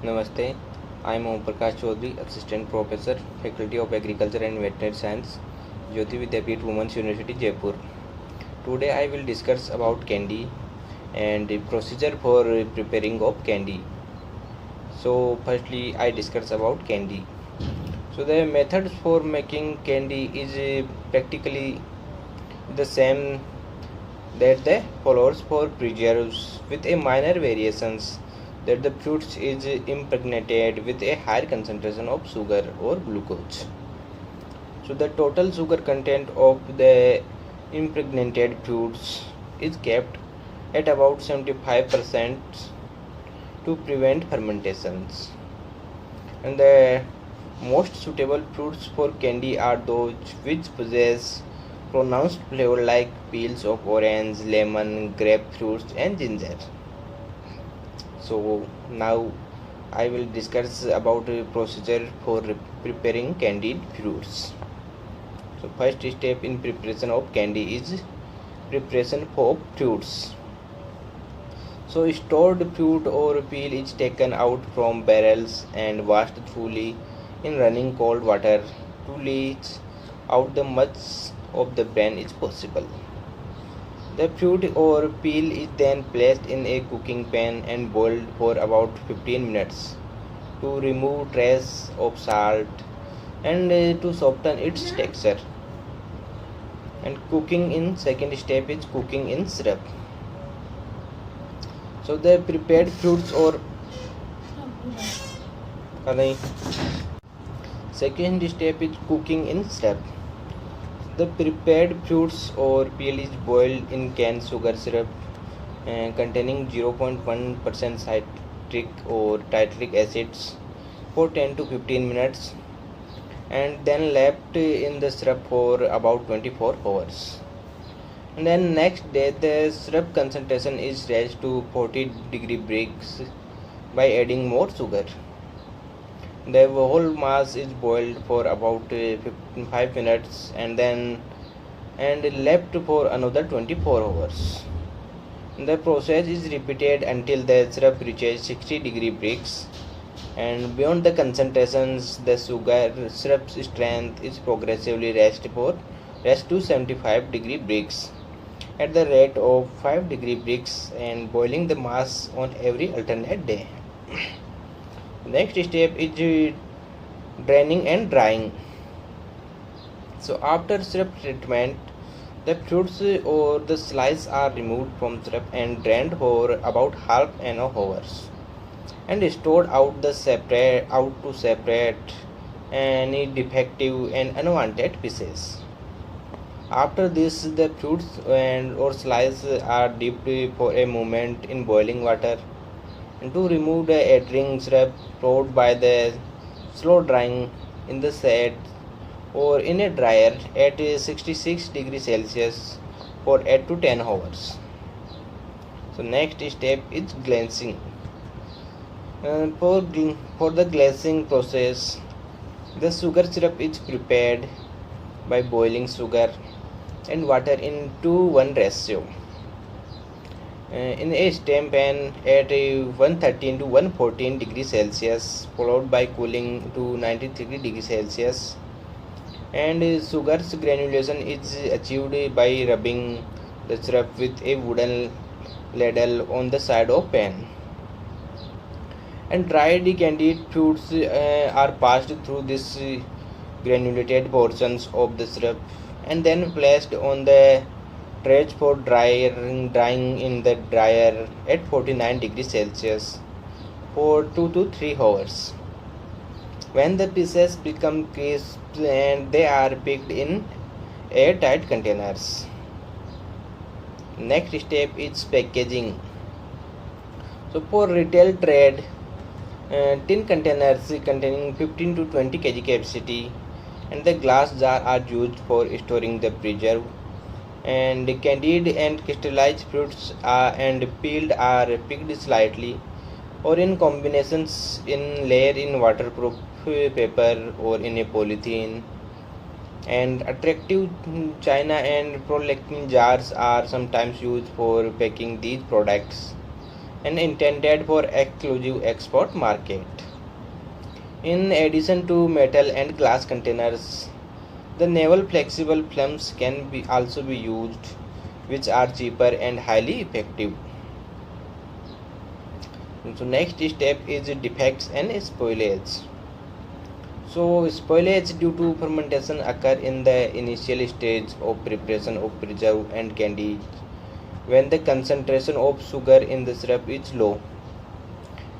Namaste. I am Om Prakash Chaudhary, Assistant Professor, Faculty of Agriculture and Veterinary Science, Jyoti Vidyapeeth Women's University, Jaipur. Today I will discuss about candy and the procedure for preparing of candy. So firstly I discuss about candy. So the methods for making candy is practically the same that the follows for preserves with a minor variations that the fruits is impregnated with a higher concentration of sugar or glucose. So the total sugar content of the impregnated fruits is kept at about 75% to prevent fermentations. And the most suitable fruits for candy are those which possess pronounced flavor like peels of orange, lemon, grapefruits and ginger. So now I will discuss about a procedure for preparing candied fruits. So first step in preparation of candy is preparation for fruits. So stored fruit or peel is taken out from barrels and washed thoroughly in running cold water to leach out the much of the bran is possible. The fruit or peel is then placed in a cooking pan and boiled for about 15 minutes to remove trace of salt and to soften its texture. And cooking in second step is cooking in syrup. So the prepared fruits or second step is cooking in syrup. The prepared fruits or peel is boiled in cane sugar syrup containing 0.1% citric or tartaric acids for 10 to 15 minutes and then left in the syrup for about 24 hours. And then next day the syrup concentration is raised to 40-degree Brix by adding more sugar. The whole mass is boiled for about 5 minutes and left for another 24 hours. The process is repeated until the syrup reaches 60-degree Brix, and beyond the concentrations the syrup's strength is progressively raised to 75-degree Brix at the rate of 5-degree Brix and boiling the mass on every alternate day. Next step is draining and drying. So after syrup treatment, the fruits or the slice are removed from syrup and drained for about half an hour and stored out to separate any defective and unwanted pieces. After this, the fruits and or slice are dipped for a moment in boiling water and to remove the adhering syrup followed by the slow drying in the shade or in a dryer at 66 degrees Celsius for 8 to 10 hours. So next step is glazing. For the glazing process, the sugar syrup is prepared by boiling sugar and water in 2:1 ratio in a steam pan at 113 to 114 degrees Celsius, followed by cooling to 93 degrees Celsius. And sugar's granulation is achieved by rubbing the syrup with a wooden ladle on the side of pan. And dried candied fruits are passed through this granulated portions of the syrup and then placed on the trays for drying in the dryer at 49 degrees Celsius for 2 to 3 hours. When the pieces become crisp and they are picked in airtight containers. Next step is packaging. So for retail trade, tin containers containing 15 to 20 kg capacity and the glass jar are used for storing the preserve, and candied and crystallized fruits and peeled are picked slightly or in combinations in layer in waterproof paper or in a polythene. And attractive china and prolactin jars are sometimes used for packing these products, and intended for exclusive export market. In addition to metal and glass containers, the naval flexible films can also be used, which are cheaper and highly effective. So next step is defects and spoilage. So spoilage due to fermentation occur in the initial stage of preparation of preserve and candy when the concentration of sugar in the syrup is low,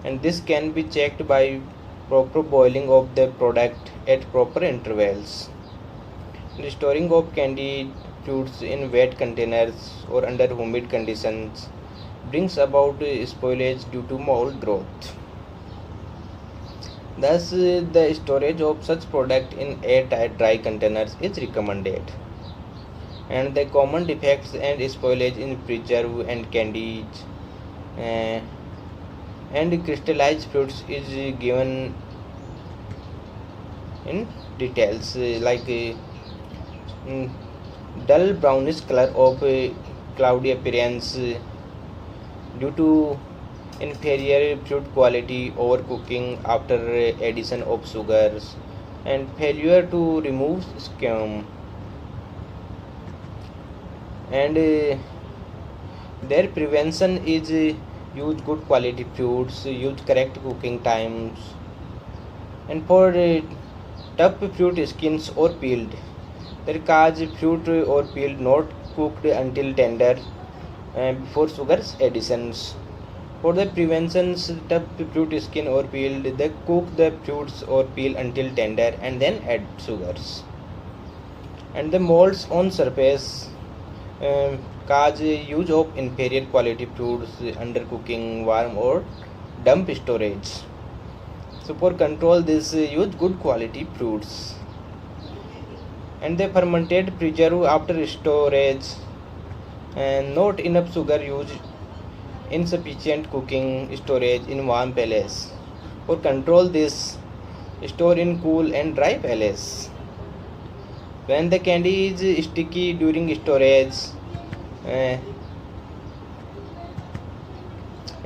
and this can be checked by proper boiling of the product at proper intervals. The storing of candied fruits in wet containers or under humid conditions brings about spoilage due to mold growth. Thus, the storage of such product in airtight dry containers is recommended. And the common defects and spoilage in preserve and candied uh, and crystallized fruits is given in details, dull brownish color of cloudy appearance due to inferior fruit quality, overcooking after addition of sugars, and failure to remove scum. And their prevention is use good quality fruits, use correct cooking times, and for tough fruit skins or peeled, there cause fruit or peeled not cooked until tender before sugars additions. For the preventions, tough fruit skin or peeled, they cook the fruits or peel until tender and then add sugars. And the molds on surface cause use of inferior quality fruits, undercooking, warm or damp storage. So for control this, use good quality fruits. And the fermented preserve after storage, and not enough sugar used, insufficient cooking storage in warm place. For control this, store in cool and dry place. When the candy is sticky during storage, uh,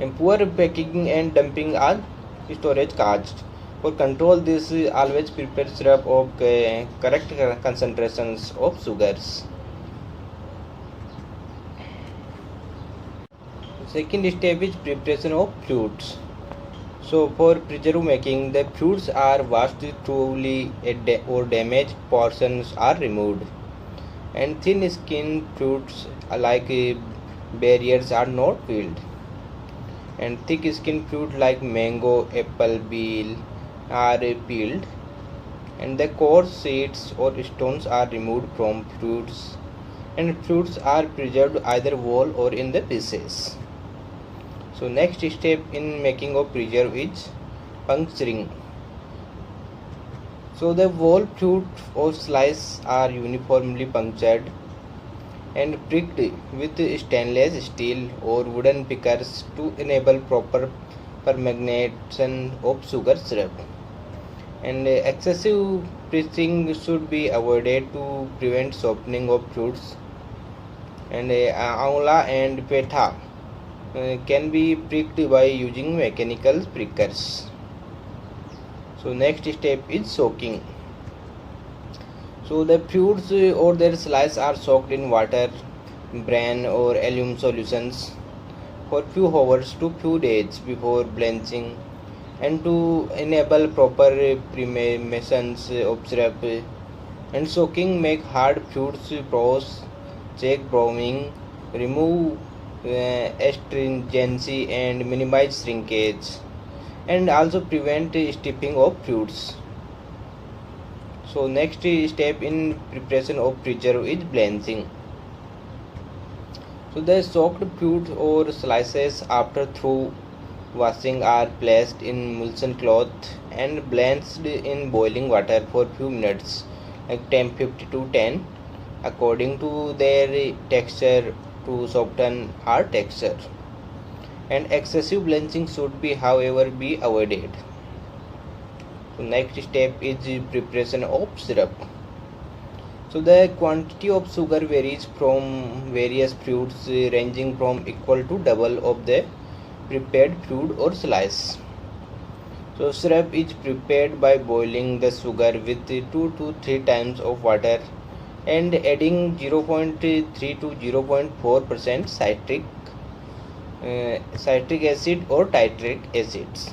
and poor packing and dumping are storage caused. For control this, always prepare syrup of correct concentrations of sugars. Second step is preparation of fruits. So for preserve making, the fruits are washed thoroughly or damaged portions are removed, and thin skinned fruits like berries are not peeled, and thick skinned fruit like mango, apple, peel are peeled, and the coarse seeds or stones are removed from fruits, and fruits are preserved either whole or in the pieces. So next step in making of preserve is puncturing. So the whole fruit or slice are uniformly punctured and pricked with stainless steel or wooden pickers to enable proper fermentation of sugar syrup. And excessive pressing should be avoided to prevent softening of fruits. And amla and petha can be pricked by using mechanical prickers. So next step is soaking. So the fruits or their slices are soaked in water, bran or alum solutions for few hours to few days before blanching, and to enable proper premation of syrup. And soaking make hard fruits porous, check browning, remove astringency and minimize shrinkage, and also prevent steeping of fruits. So next step in preparation of preserve is blanching. So the soaked fruit or slices after through washing are placed in emulsion cloth and blanched in boiling water for few minutes, like 1050 to 10 according to their texture, to soften hard texture. And excessive blanching should be however be avoided. So next step is preparation of syrup. So the quantity of sugar varies from various fruits, ranging from equal to double of the prepared fruit or slice. So syrup is prepared by boiling the sugar with 2 to 3 times of water and adding 0.3 to 0.4% citric acid or tartaric acids.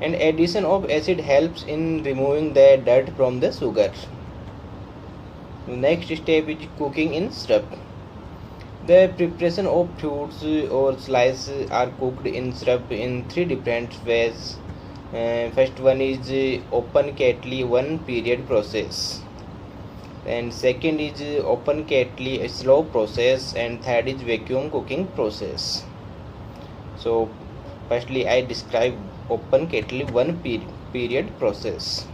And addition of acid helps in removing the dirt from the sugar. The next step is cooking in syrup. The preparation of fruits or slices are cooked in syrup in 3 different ways. First one is open kettle 1 period process, and second is open kettle a slow process, and third is vacuum cooking process. So firstly I describe open kettle 1 period process.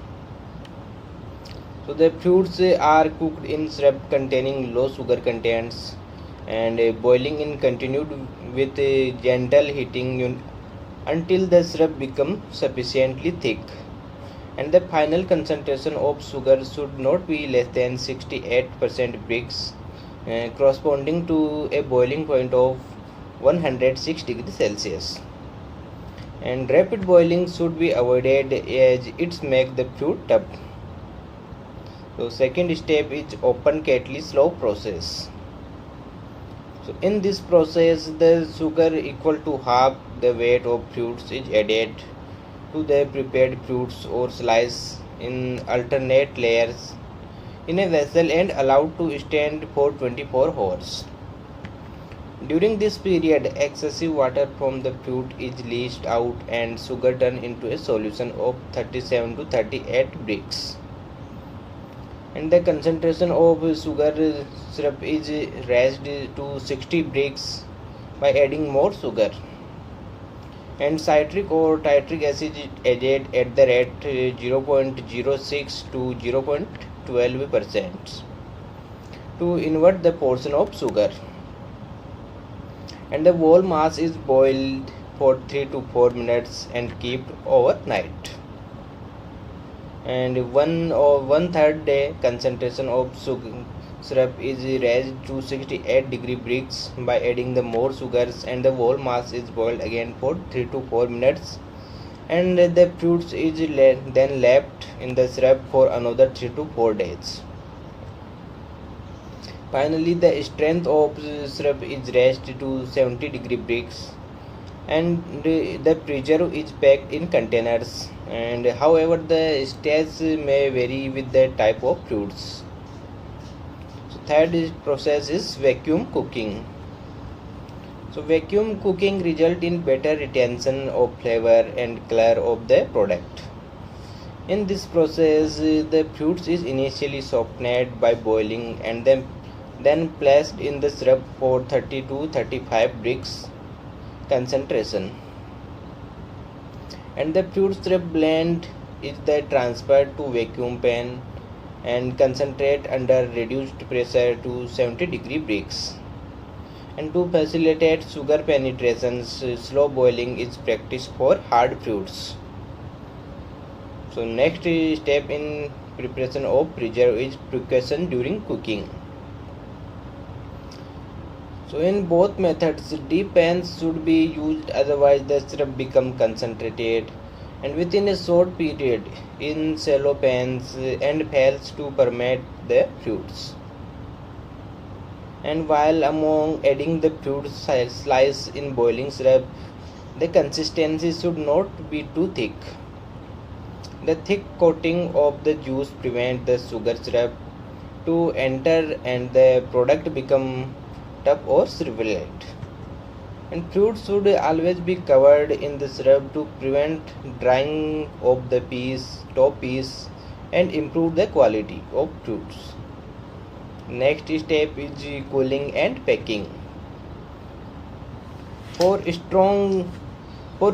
So the fruits are cooked in syrup containing low sugar contents and boiling in continued with gentle heating until the syrup becomes sufficiently thick, and the final concentration of sugar should not be less than 68% Brix, corresponding to a boiling point of 106 degrees Celsius. And rapid boiling should be avoided as it makes the fruit tough. So second step is open kettle slow process. So in this process the sugar equal to half the weight of fruits is added to the prepared fruits or slice in alternate layers in a vessel and allowed to stand for 24 hours. During this period excessive water from the fruit is leached out and sugar turned into a solution of 37 to 38 Brix. And the concentration of sugar syrup is raised to 60 Brix by adding more sugar, and citric or tartaric acid is added at the rate 0.06 to 0.12% to invert the portion of sugar. And the whole mass is boiled for 3 to 4 minutes and kept overnight. And 1/3 day concentration of syrup is raised to 68 degree Brix by adding the more sugars, and the whole mass is boiled again for 3 to 4 minutes, and the fruits is then left in the syrup for another 3 to 4 days. Finally the strength of syrup is raised to 70 degree Brix, and the preserve is packed in containers, and however the stage may vary with the type of fruits. So third process is vacuum cooking. So vacuum cooking result in better retention of flavor and color of the product. In this process the fruits is initially softened by boiling and then placed in the syrup for 30 to 35 Brix concentration, and the fruit syrup blend is then transferred to vacuum pan and concentrate under reduced pressure to 70 degree Brix. And to facilitate sugar penetration, slow boiling is practiced for hard fruits. So next step in preparation of preserve is precaution during cooking. So in both methods deep pans should be used, otherwise the syrup become concentrated and within a short period in shallow pans and fails to permeate the fruits. And while among adding the fruit slice in boiling syrup, the consistency should not be too thick. The thick coating of the juice prevents the sugar syrup to enter and the product become tough or shriveled. And fruit should always be covered in the syrup to prevent drying of the top piece and improve the quality of fruits. Next step is cooling and packing. For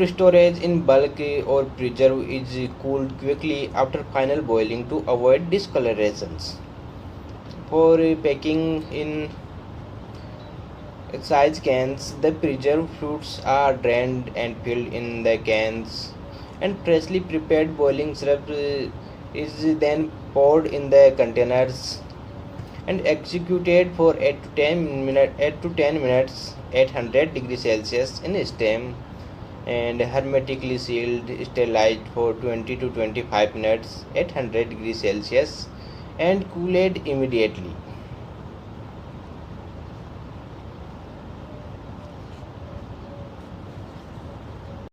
storage in bulk or preserve is cooled quickly after final boiling to avoid discolorations. For packing in size cans, the preserved fruits are drained and filled in the cans, and freshly prepared boiling syrup is then poured in the containers and executed for 8 to 10 minutes at 100 degrees Celsius in steam and hermetically sealed, sterilized for 20 to 25 minutes at 100 degrees Celsius and cooled immediately.